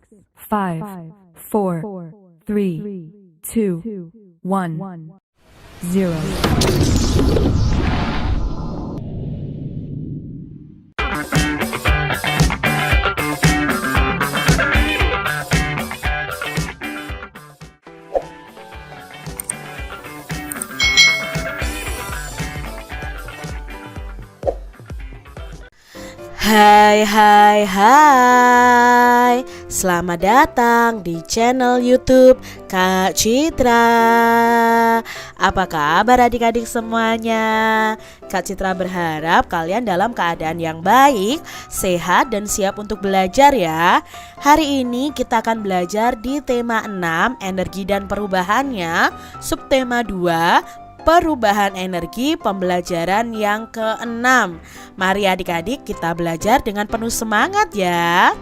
5, 4, 3, 2, 1, 0. Hai, selamat datang di channel YouTube Kak Citra. Apa kabar adik-adik semuanya? Kak Citra berharap kalian dalam keadaan yang baik, sehat dan siap untuk belajar ya. Hari ini kita akan belajar di tema 6, energi dan perubahannya, subtema 2, perubahan energi, pembelajaran yang ke-6. Mari adik-adik kita belajar dengan penuh semangat ya.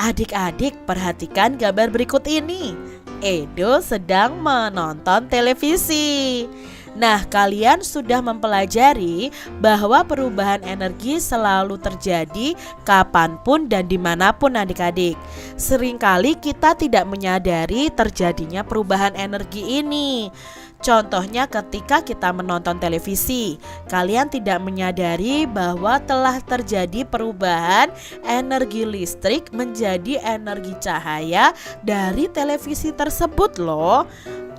Adik-adik perhatikan gambar berikut ini. Edo sedang menonton televisi. Nah, kalian sudah mempelajari bahwa perubahan energi selalu terjadi kapanpun dan dimanapun adik-adik. Seringkali kita tidak menyadari terjadinya perubahan energi ini. Contohnya ketika kita menonton televisi, kalian tidak menyadari bahwa telah terjadi perubahan energi listrik menjadi energi cahaya dari televisi tersebut loh.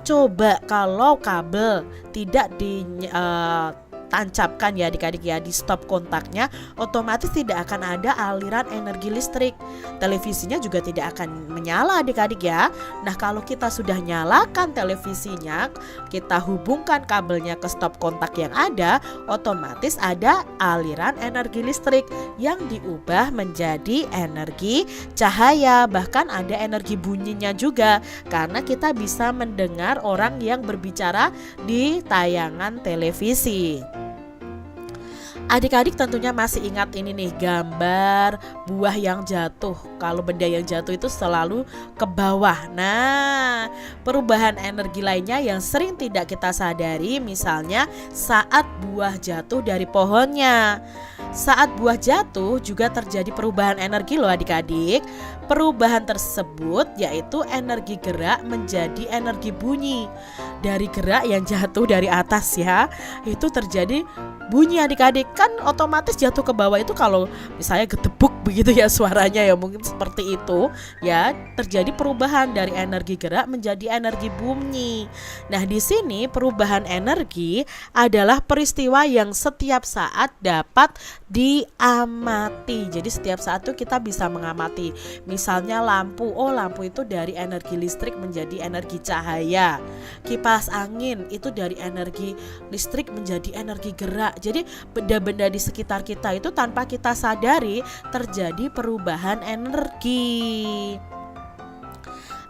Coba kalau kabel tidak ditancapkan ya adik-adik ya, di stop kontaknya, otomatis tidak akan ada aliran energi listrik. Televisinya juga tidak akan menyala adik-adik ya. Nah, kalau kita sudah nyalakan televisinya, kita hubungkan kabelnya ke stop kontak yang ada, otomatis ada aliran energi listrik yang diubah menjadi energi cahaya. Bahkan ada energi bunyinya juga, karena kita bisa mendengar orang yang berbicara di tayangan televisi. Adik-adik tentunya masih ingat ini nih, gambar buah yang jatuh. Kalau benda yang jatuh itu selalu ke bawah. Nah, perubahan energi lainnya yang sering tidak kita sadari, misalnya saat buah jatuh dari pohonnya. Saat buah jatuh juga terjadi perubahan energi loh adik-adik. Perubahan tersebut yaitu energi gerak menjadi energi bunyi. Dari gerak yang jatuh dari atas ya, itu terjadi bunyi adik-adik. Kan otomatis jatuh ke bawah itu kalau misalnya gedebuk begitu ya suaranya ya, mungkin seperti itu ya. Terjadi perubahan dari energi gerak menjadi energi bunyi. Nah, di sini perubahan energi adalah peristiwa yang setiap saat dapat diamati. Jadi setiap saat tuh kita bisa mengamati. Misalnya lampu, oh lampu itu dari energi listrik menjadi energi cahaya. Kipas angin itu dari energi listrik menjadi energi gerak. Jadi benda-benda di sekitar kita itu tanpa kita sadari terjadi perubahan energi.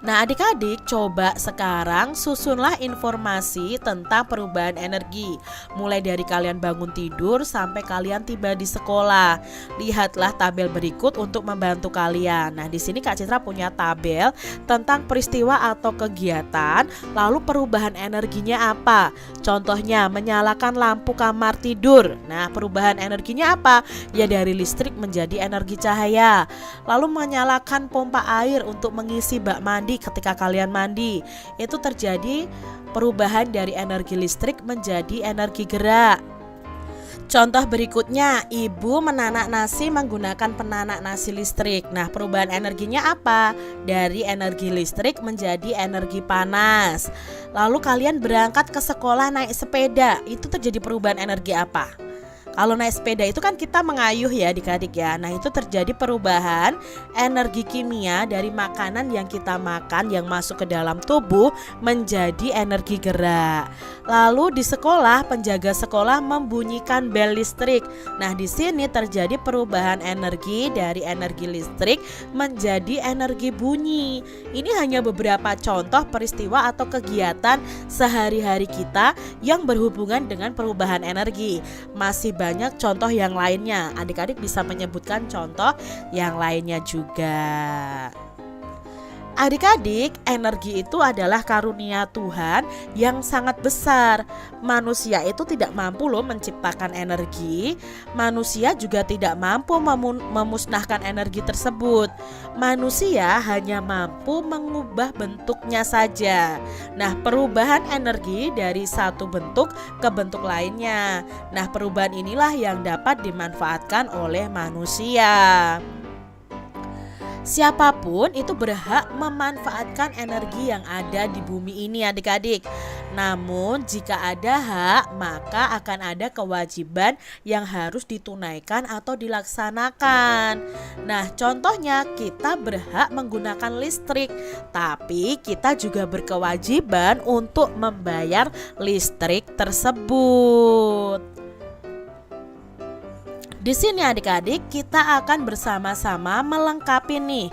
Nah, adik-adik coba sekarang susunlah informasi tentang perubahan energi, mulai dari kalian bangun tidur sampai kalian tiba di sekolah. Lihatlah tabel berikut untuk membantu kalian. Nah, di sini Kak Citra punya tabel tentang peristiwa atau kegiatan, lalu perubahan energinya apa. Contohnya menyalakan lampu kamar tidur. Nah, perubahan energinya apa? Ya dari listrik menjadi energi cahaya. Lalu menyalakan pompa air untuk mengisi bak mandi ketika kalian mandi, itu terjadi perubahan dari energi listrik menjadi energi gerak. Contoh berikutnya, ibu menanak nasi menggunakan penanak nasi listrik. Nah, perubahan energinya apa? Dari energi listrik menjadi energi panas. Lalu kalian berangkat ke sekolah naik sepeda, itu terjadi perubahan energi apa? Kalau naik sepeda itu kan kita mengayuh ya adik-adik ya. Nah, itu terjadi perubahan energi kimia dari makanan yang kita makan yang masuk ke dalam tubuh menjadi energi gerak. Lalu di sekolah, penjaga sekolah membunyikan bel listrik. Nah, di sini terjadi perubahan energi dari energi listrik menjadi energi bunyi. Ini hanya beberapa contoh peristiwa atau kegiatan sehari-hari kita yang berhubungan dengan perubahan energi. Masih banyak contoh yang lainnya. Adik-adik bisa menyebutkan contoh yang lainnya juga. Adik-adik, energi itu adalah karunia Tuhan yang sangat besar. Manusia itu tidak mampu loh menciptakan energi. Manusia juga tidak mampu memusnahkan energi tersebut. Manusia hanya mampu mengubah bentuknya saja. Nah, perubahan energi dari satu bentuk ke bentuk lainnya. Nah, perubahan inilah yang dapat dimanfaatkan oleh manusia. Siapapun itu berhak memanfaatkan energi yang ada di bumi ini adik-adik. Namun jika ada hak, maka akan ada kewajiban yang harus ditunaikan atau dilaksanakan. Nah, contohnya kita berhak menggunakan listrik, tapi kita juga berkewajiban untuk membayar listrik tersebut. Di sini adik-adik kita akan bersama-sama melengkapi nih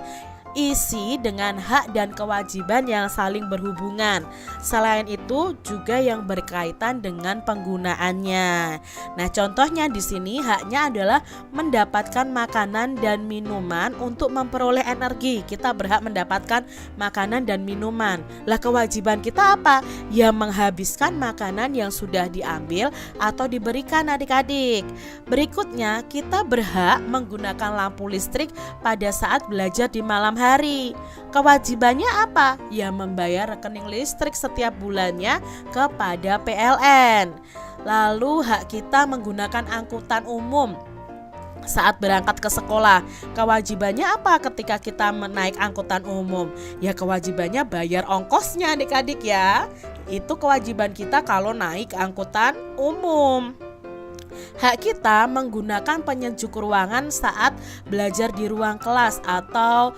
isi dengan hak dan kewajiban yang saling berhubungan. Selain itu juga yang berkaitan dengan penggunaannya. Nah, contohnya di sini haknya adalah mendapatkan makanan dan minuman untuk memperoleh energi. Kita berhak mendapatkan makanan dan minuman. Lah, kewajiban kita apa? Ya, menghabiskan makanan yang sudah diambil atau diberikan adik-adik. Berikutnya, kita berhak menggunakan lampu listrik pada saat belajar di malam hari. Kewajibannya apa? Ya, membayar rekening listrik setiap bulannya kepada PLN. Lalu hak kita menggunakan angkutan umum saat berangkat ke sekolah. Kewajibannya apa ketika kita menaik angkutan umum? Ya, kewajibannya bayar ongkosnya adik-adik ya. Itu kewajiban kita kalau naik angkutan umum. Hak kita menggunakan penyejuk ruangan saat belajar di ruang kelas atau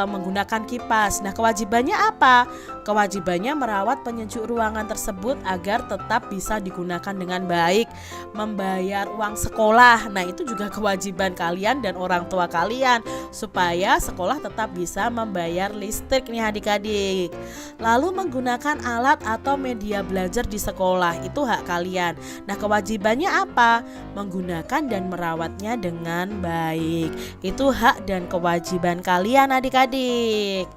menggunakan kipas. Nah, kewajibannya apa? Kewajibannya merawat penyejuk ruangan tersebut agar tetap bisa digunakan dengan baik. Membayar uang sekolah, nah itu juga kewajiban kalian dan orang tua kalian supaya sekolah tetap bisa membayar listrik nih adik-adik. Lalu menggunakan alat atau media belajar di sekolah, itu hak kalian. Nah, kewajibannya apa? Menggunakan dan merawatnya dengan baik. Itu hak dan kewajiban kalian adik-adik.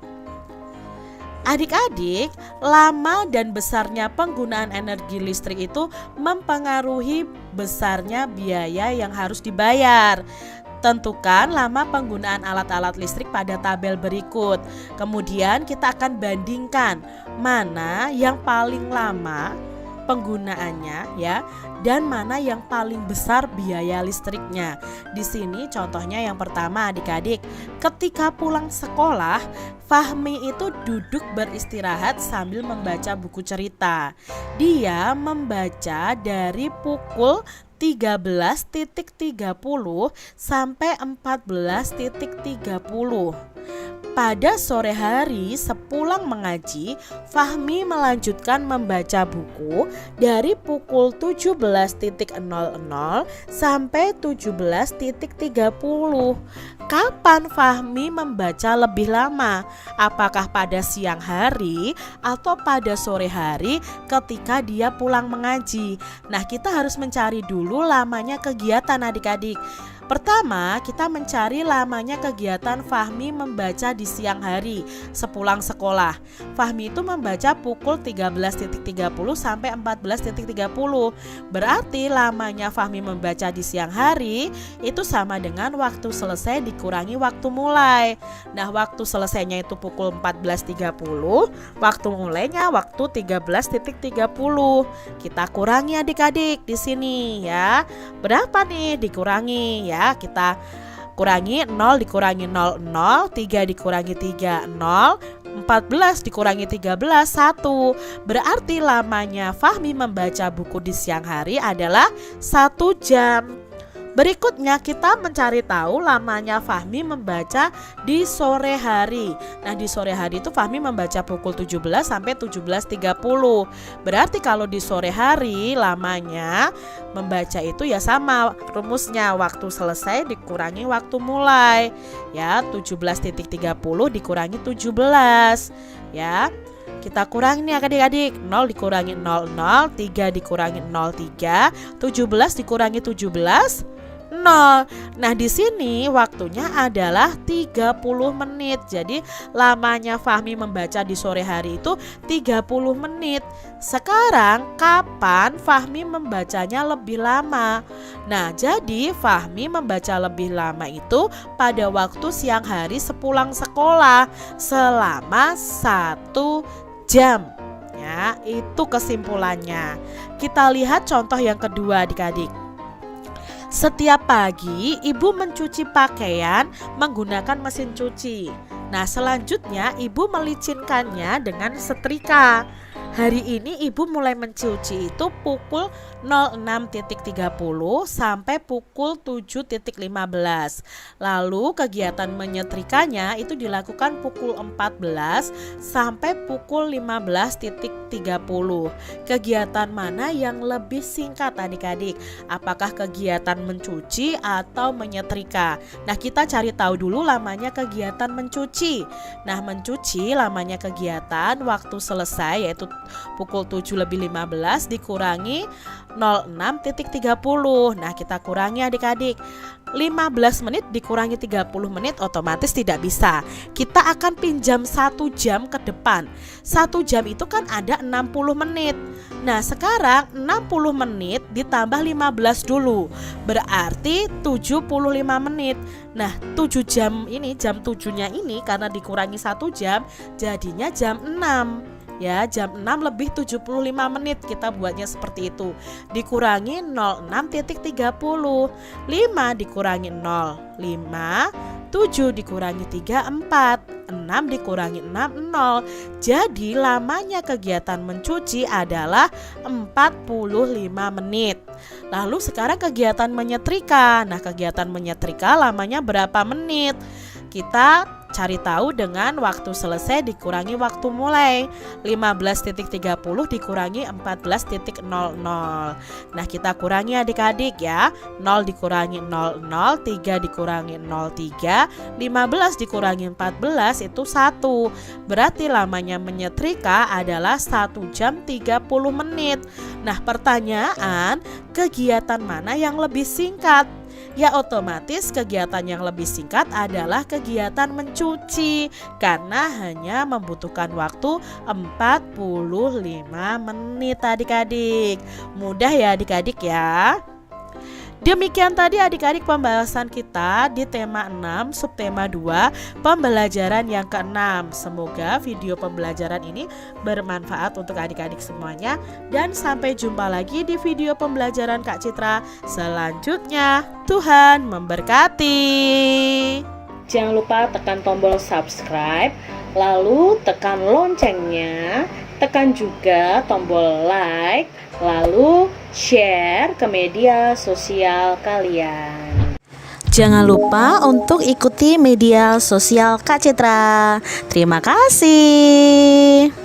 Adik-adik, lama dan besarnya penggunaan energi listrik itu mempengaruhi besarnya biaya yang harus dibayar. Tentukan lama penggunaan alat-alat listrik pada tabel berikut. Kemudian kita akan bandingkan mana yang paling lama penggunaannya ya, dan mana yang paling besar biaya listriknya. Di sini contohnya yang pertama adik-adik, ketika pulang sekolah, Fahmi itu duduk beristirahat sambil membaca buku cerita. Dia membaca dari pukul 13.30 sampai 14.30. Pada sore hari sepulang mengaji, Fahmi melanjutkan membaca buku dari pukul 17.00 sampai 17.30. Kapan Fahmi membaca lebih lama? Apakah pada siang hari atau pada sore hari ketika dia pulang mengaji? Nah, kita harus mencari dulu lamanya kegiatan adik-adik. Pertama, kita mencari lamanya kegiatan Fahmi membaca di siang hari sepulang sekolah. Fahmi itu membaca pukul 13.30 sampai 14.30. Berarti lamanya Fahmi membaca di siang hari itu sama dengan waktu selesai dikurangi waktu mulai. Nah, waktu selesainya itu pukul 14.30, waktu mulainya waktu 13.30. Kita kurangi adik-adik di sini ya. Berapa nih dikurangi ya? Kita kurangi 0 dikurangi 0, 0, 3 dikurangi 3, 0, 14 dikurangi 13, 1. Berarti lamanya Fahmi membaca buku di siang hari adalah 1 jam. Berikutnya kita mencari tahu lamanya Fahmi membaca di sore hari. Nah, di sore hari itu Fahmi membaca pukul 17 sampai 17.30. Berarti kalau di sore hari lamanya membaca itu ya sama rumusnya, waktu selesai dikurangi waktu mulai. Ya, 17.30 dikurangi 17. Ya. Kita kurangi nih adik-adik, 0 dikurangi 0, 0, 3 dikurangi 0, 3, 17 dikurangi 17, 0. Nah, di sini waktunya adalah 30 menit. Jadi lamanya Fahmi membaca di sore hari itu 30 menit. Sekarang kapan Fahmi membacanya lebih lama? Nah, jadi Fahmi membaca lebih lama itu pada waktu siang hari sepulang sekolah selama 1 jam. Ya, itu kesimpulannya. Kita lihat contoh yang kedua adik-adik. Setiap pagi ibu mencuci pakaian menggunakan mesin cuci. Nah, selanjutnya ibu melicinkannya dengan setrika. Hari ini ibu mulai mencuci itu pukul 06.30 sampai pukul 7.15. Lalu kegiatan menyetrikanya itu dilakukan pukul 14 sampai pukul 15.30. Kegiatan mana yang lebih singkat adik-adik? Apakah kegiatan mencuci atau menyetrika? Nah, kita cari tahu dulu lamanya kegiatan mencuci. Nah, mencuci lamanya kegiatan waktu selesai yaitu pukul 7:15 dikurangi 06.30. Nah, kita kurangi adik-adik. 15 menit dikurangi 30 menit otomatis tidak bisa. Kita akan pinjam 1 jam ke depan. 1 jam itu kan ada 60 menit. Nah, sekarang 60 menit ditambah 15 dulu. Berarti 75 menit. Nah, 7 jam ini, jam 7-nya ini karena dikurangi 1 jam jadinya jam 6. Ya, jam 6 lebih 75 menit kita buatnya seperti itu. Dikurangi 06.30. 5 dikurangi 0, 5. 7 dikurangi 3, 4. 6 dikurangi 6, 0. Jadi lamanya kegiatan mencuci adalah 45 menit. Lalu sekarang kegiatan menyetrika. Nah, kegiatan menyetrika lamanya berapa menit? Kita cari tahu dengan waktu selesai dikurangi waktu mulai. 15.30 dikurangi 14.00. Nah, kita kurangi adik-adik ya. 0 dikurangi 00, 3 dikurangi 03, 15 dikurangi 14 itu 1. Berarti lamanya menyetrika adalah 1 jam 30 menit. Nah, pertanyaan, kegiatan mana yang lebih singkat? Ya, otomatis kegiatan yang lebih singkat adalah kegiatan mencuci karena hanya membutuhkan waktu 45 menit adik-adik. Mudah ya adik-adik ya. Demikian tadi adik-adik pembahasan kita di tema 6 subtema 2 pembelajaran yang ke-6. Semoga video pembelajaran ini bermanfaat untuk adik-adik semuanya. Dan sampai jumpa lagi di video pembelajaran Kak Citra selanjutnya. Tuhan memberkati. Jangan lupa tekan tombol subscribe, lalu tekan loncengnya, tekan juga tombol like, lalu share ke media sosial kalian. Jangan lupa untuk ikuti media sosial Kak Citra. Terima kasih.